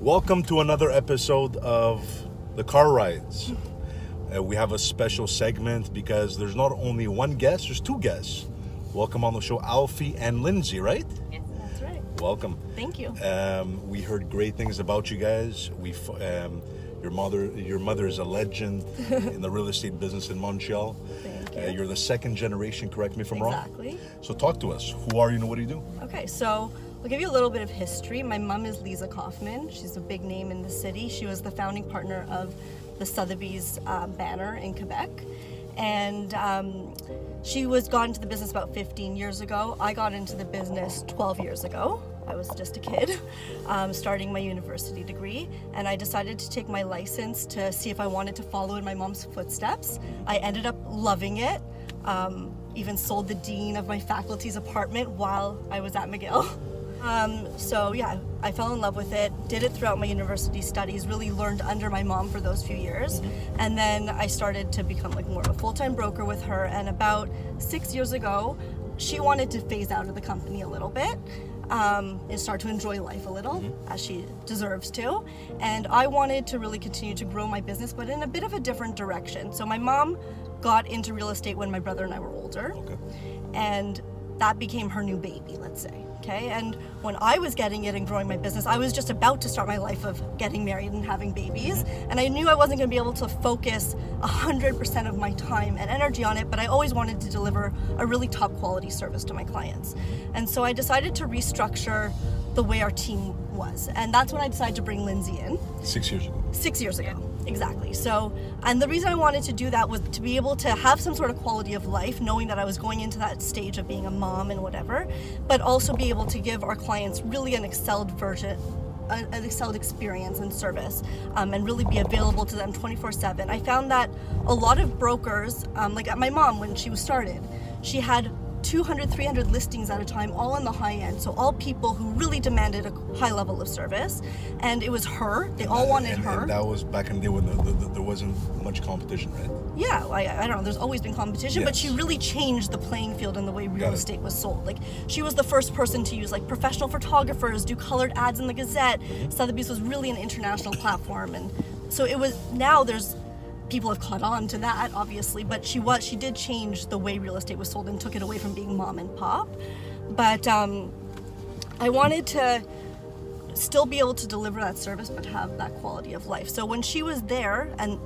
Welcome to another episode of The Car Rides. We have a special segment because there's not only one guest, there's two guests. Welcome on the show, Alfee and Lindsay, right? Yes, that's right. Welcome. Thank you. We heard great things about you guys. Your mother is a legend in the real estate business in Montreal. Thank you. You're the second generation, correct me if I'm wrong? Exactly. So talk to us. Who are you and what do you do? Okay, so I'll give you a little bit of history. My mom is Alfee Kaufman. She's a big name in the city. She was the founding partner of the Sotheby's banner in Québec. And she got into the business about 15 years ago. I got into the business 12 years ago. I was just a kid, starting my university degree, and I decided to take my license to see if I wanted to follow in my mom's footsteps. I ended up loving it, even sold the dean of my faculty's apartment while I was at McGill. So yeah, I fell in love with it, did it throughout my university studies, really learned under my mom for those few years. And then I started to become like more of a full-time broker with her. And about 6 years ago, she wanted to phase out of the company a little bit and start to enjoy life a little, as she deserves to. And I wanted to really continue to grow my business, but in a bit of a different direction. So my mom got into real estate when my brother and I were older. Okay. And that became her new baby, let's say. Okay, and when I was getting it and growing my business, I was just about to start my life of getting married and having babies, and I knew I wasn't going to be able to focus 100% of my time and energy on it, but I always wanted to deliver a really top quality service to my clients. And so I decided to restructure the way our team was, and that's when I decided to bring Lindsay in. 6 years ago. 6 years ago. Exactly. So, and the reason I wanted to do that was to be able to have some sort of quality of life, knowing that I was going into that stage of being a mom and whatever, but also be able to give our clients really an excelled version, an excelled experience and service, and really be available to them 24/7. I found that a lot of brokers, like at my mom when she was started, she had 200, 300 listings at a time, all on the high end. So all people who really demanded a high level of service. And it was her. They all wanted her. And that was back in the day when there wasn't much competition, right? Yeah, I don't know. There's always been competition, but she really changed the playing field in the way real estate was sold. Like, she was the first person to use like professional photographers, do colored ads in the Gazette. Sotheby's was really an international platform. And so it was, now there's, people have caught on to that, obviously, but she did change the way real estate was sold and took it away from being mom and pop. But I wanted to still be able to deliver that service, but have that quality of life. So when she was there, and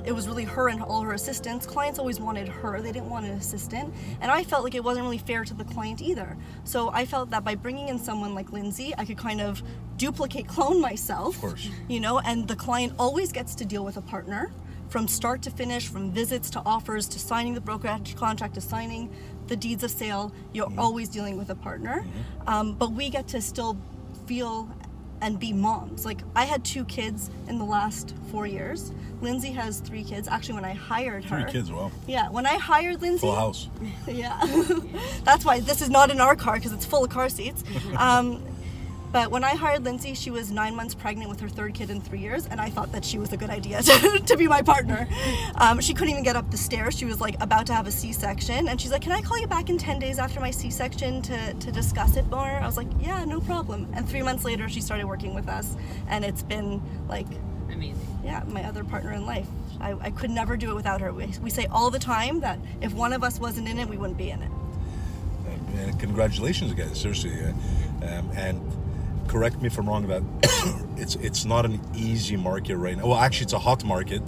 it was really her and all her assistants, clients always wanted her, they didn't want an assistant, and I felt like it wasn't really fair to the client either. So I felt that by bringing in someone like Lindsay, I could kind of duplicate, clone myself, of course, you know, and the client always gets to deal with a partner from start to finish, from visits to offers to signing the brokerage contract to signing the deeds of sale. You're always dealing with a partner, but we get to still feel and be moms. Like, I had 2 kids in the last 4 years. Lindsay has 3 kids. Actually, when I hired her, 3 kids, wow. Yeah, when I hired Lindsay, full house. Yeah, that's why this is not in our car, because it's full of car seats. But when I hired Lindsay, she was 9 months pregnant with her 3rd kid in 3 years, and I thought that she was a good idea to be my partner. She couldn't even get up the stairs. She was like about to have a C-section, and she's like, "Can I call you back in 10 days after my C-section to discuss it more?" I was like, "Yeah, no problem." And 3 months later, she started working with us, and it's been like amazing. Yeah, my other partner in life. I could never do it without her. We say all the time that if one of us wasn't in it, we wouldn't be in it. And congratulations, guys, seriously. And correct me if I'm wrong, that it's not an easy market right now. Well, actually, it's a hot market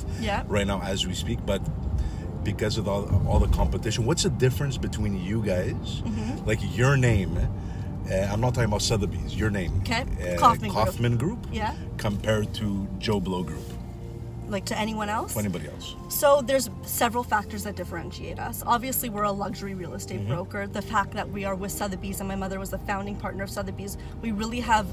right now as we speak, but because of all the competition, what's the difference between you guys, like your name, I'm not talking about Sotheby's, your name, Kaufman Group, compared to Joe Blow Group? Like to anyone else? To anybody else. So there's several factors that differentiate us. Obviously, we're a luxury real estate broker. The fact that we are with Sotheby's, and my mother was the founding partner of Sotheby's, we really have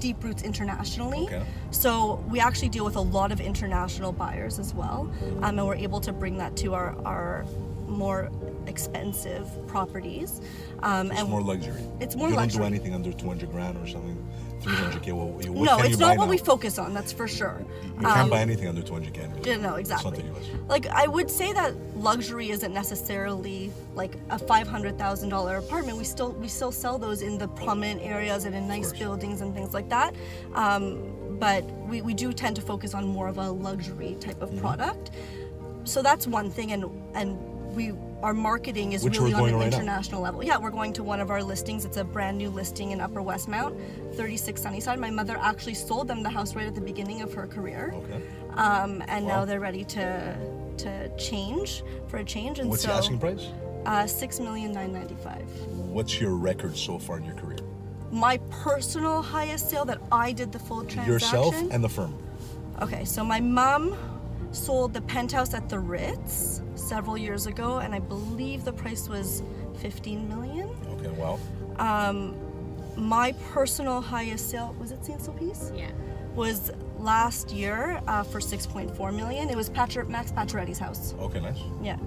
deep roots internationally. So we actually deal with a lot of international buyers as well, and we're able to bring that to our more expensive properties. It's more luxury. It's more luxury. You don't do anything under 200 grand or something. 300K. No, it's not what we focus on, that's for sure. You can't buy anything under 200K. Yeah, no, exactly. Like, I would say that luxury isn't necessarily like a $500,000 apartment. We still sell those in the prominent areas and in nice buildings and things like that. but we do tend to focus on more of a luxury type of product. So that's one thing, and our marketing is really on an international level. Yeah, we're going to one of our listings. It's a brand new listing in Upper Westmount, 36 Sunnyside. My mother actually sold them the house right at the beginning of her career. Okay. And now they're ready to change. And what's the asking price? $6,995,000. What's your record so far in your career? My personal highest sale that I did the full transaction. Yourself and the firm. Okay, so my mom sold the penthouse at the Ritz several years ago, and I believe the price was $15 million. Okay, wow. My personal highest sale, was it St. Sulpice? Yeah. Was last year for $6.4 million. It was Max Pacioretty's house. Okay, nice. Yeah.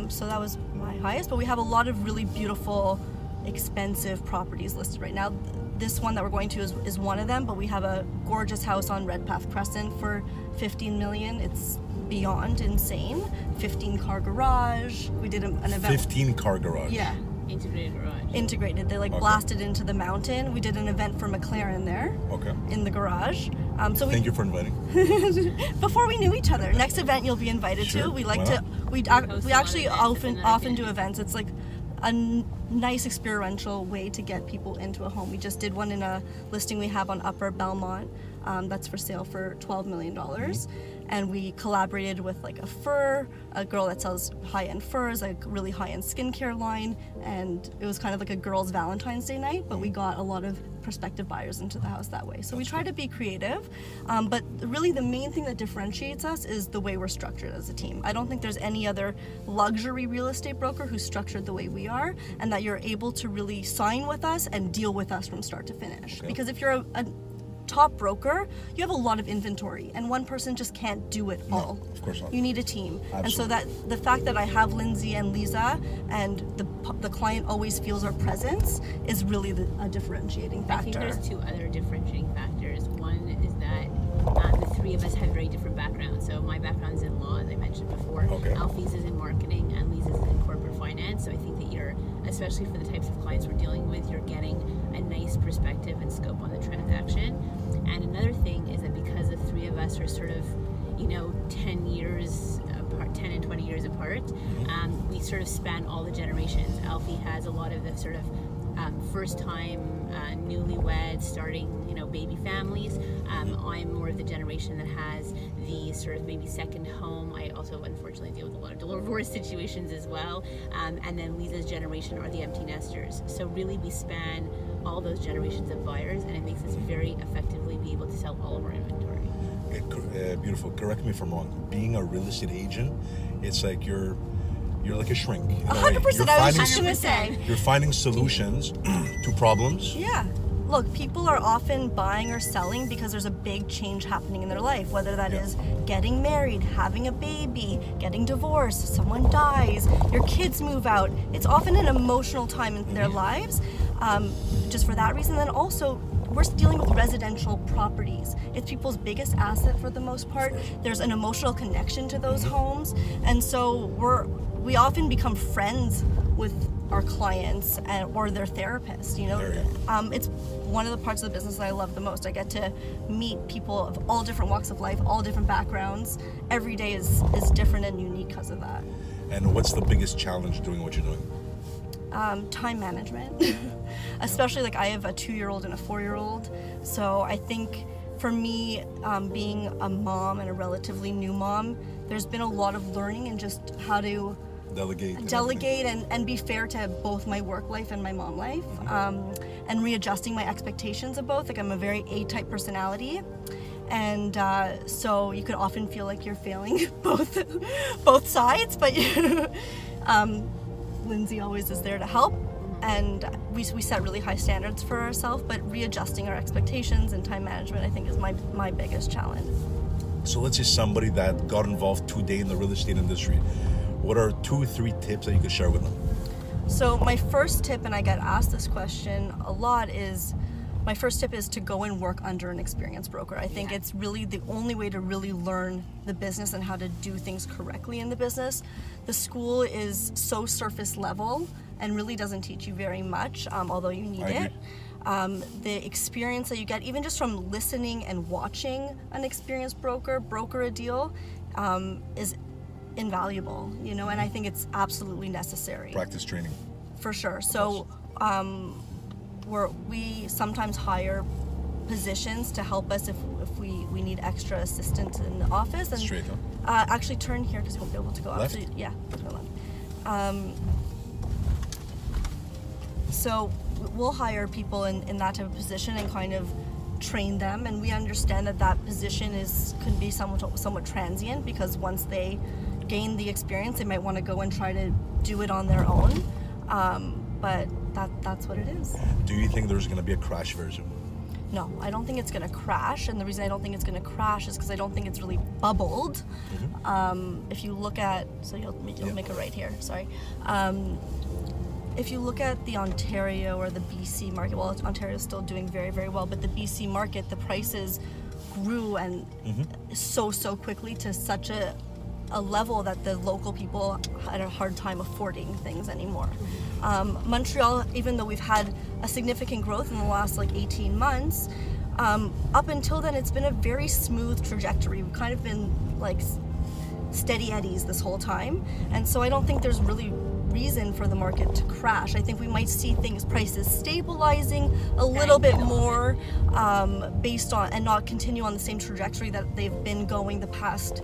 So that was my highest, but we have a lot of really beautiful, expensive properties listed right now. This one that we're going to is one of them, but we have a gorgeous house on Redpath Crescent for $15 million. It's beyond insane. 15-car garage. We did an event. 15-car garage? Yeah. Integrated garage. Integrated. They blasted into the mountain. We did an event for McLaren there. Okay. In the garage. Thank you for inviting. Before we knew each other. Next event you'll be invited to. We like to. We actually often do events. It's like a nice experiential way to get people into a home. We just did one in a listing we have on Upper Belmont that's for sale for $12 million. And we collaborated with like a girl that sells high-end furs, like really high-end skincare line, and it was kind of like a girls' Valentine's Day night, but we got a lot of prospective buyers into the house that way. So we try to be creative, but really the main thing that differentiates us is the way we're structured as a team. I don't think there's any other luxury real estate broker who's structured the way we are, and that you're able to really sign with us and deal with us from start to finish. Because if you're a top broker, you have a lot of inventory, and one person just can't do it all. No, of course not. You need a team. Absolutely. And so that the fact that I have Lindsay and Lisa, and the client always feels our presence, is really a differentiating factor. I think there's two other differentiating factors. One is that the three of us have very different backgrounds. So my background's in law, as I mentioned before. Okay. Alfee's is in marketing, and Lisa's is in corporate finance. So I think that you're, especially for the types of clients we're dealing with, you're getting a nice perspective and scope on the transaction. And another thing is that because the three of us are sort of, 10 years apart, 10 and 20 years apart, we sort of span all the generations. Alfee has a lot of the sort of first time newlyweds starting, baby families. I'm more of the generation that has the sort of maybe second home. I also unfortunately deal with a lot of divorce situations as well. And then Lisa's generation are the empty nesters. So really we span all those generations of buyers, and it makes us very effectively be able to sell all of our inventory. Beautiful. Correct me if I'm wrong. Being a real estate agent, it's like you're like a shrink. 100%. I was just going to say. You're finding solutions to problems. Yeah. Look, people are often buying or selling because there's a big change happening in their life, whether that is getting married, having a baby, getting divorced, someone dies, your kids move out. It's often an emotional time in their lives, just for that reason. Then also, we're dealing with residential properties. It's people's biggest asset for the most part. There's an emotional connection to those homes, and so we often become friends with our clients or their therapists. It's one of the parts of the business that I love the most. I get to meet people of all different walks of life, all different backgrounds. Every day is different and unique because of that. And what's the biggest challenge doing what you're doing? Time management. Especially like I have a 2-year-old and a 4-year-old, so I think for me, being a mom and a relatively new mom, there's been a lot of learning in just how to delegate and be fair to both my work life and my mom life, and readjusting my expectations of both. Like I'm a very A-type personality, and so you could often feel like you're failing both sides, but Lindsay always is there to help, and we set really high standards for ourselves, but readjusting our expectations and time management, I think, is my biggest challenge. So let's say somebody that got involved today in the real estate industry. What are 2 or 3 tips that you could share with them? So my first tip, and I get asked this question a lot, is my first tip is to go and work under an experienced broker. I think it's really the only way to really learn the business and how to do things correctly in the business. The school is so surface level and really doesn't teach you very much, although you need it. The experience that you get, even just from listening and watching an experienced broker a deal, is invaluable, you know, and I think it's absolutely necessary. Practice training. For sure. So we sometimes hire positions to help us if we need extra assistance in the office. And straight up. Actually turn here because you won't be able to go left? up. So, yeah, turn left. So we'll hire people in that type of position and kind of train them, and we understand that position can be somewhat transient, because once they gain the experience, they might want to go and try to do it on their own. But that's what it is. Do you think there's going to be a crash version? No, I don't think it's going to crash, and the reason I don't think it's going to crash is because I don't think it's really bubbled. If you look at, so you'll make a right here, sorry. If you look at the Ontario or the BC market, well, Ontario is still doing very, very well, but the BC market, the prices grew and so quickly to such a level that the local people had a hard time affording things anymore. Montreal, even though we've had a significant growth in the last 18 months, up until then it's been a very smooth trajectory. We've kind of been steady eddies this whole time, and so I don't think there's really reason for the market to crash. I think we might see prices stabilizing a little bit more based on, and not continue on the same trajectory that they've been going the past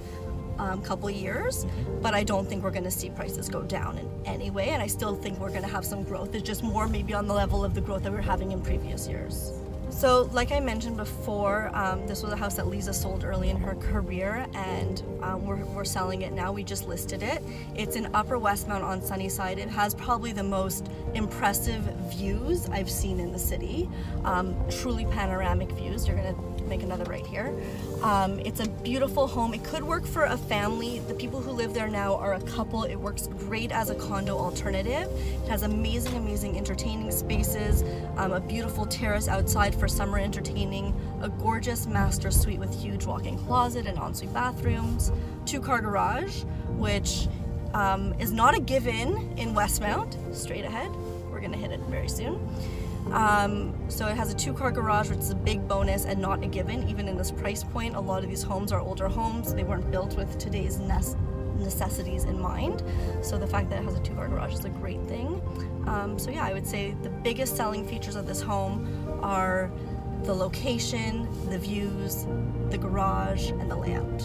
couple years, but I don't think we're going to see prices go down in any way, and I still think we're going to have some growth. It's just more maybe on the level of the growth that we were having in previous years. So like I mentioned before, this was a house that Lisa sold early in her career, and we're selling it now. We just listed it. It's in Upper Westmount on Sunnyside. It has probably the most impressive views I've seen in the city. Truly panoramic views. You're going to make another right here. It's a beautiful home. It could work for a family. The people who live there now are a couple. It works great as a condo alternative. It has amazing entertaining spaces, a beautiful terrace outside for summer entertaining, a gorgeous master suite with huge walk-in closet and ensuite bathrooms, 2-car garage, which is not a given in Westmount. Straight ahead. We're going to hit it very soon. So it has a 2-car garage, which is a big bonus and not a given. Even in this price point, a lot of these homes are older homes. They weren't built with today's necessities in mind. So the fact that it has a 2-car garage is a great thing. So yeah, I would say the biggest selling features of this home are the location, the views, the garage, and the layout.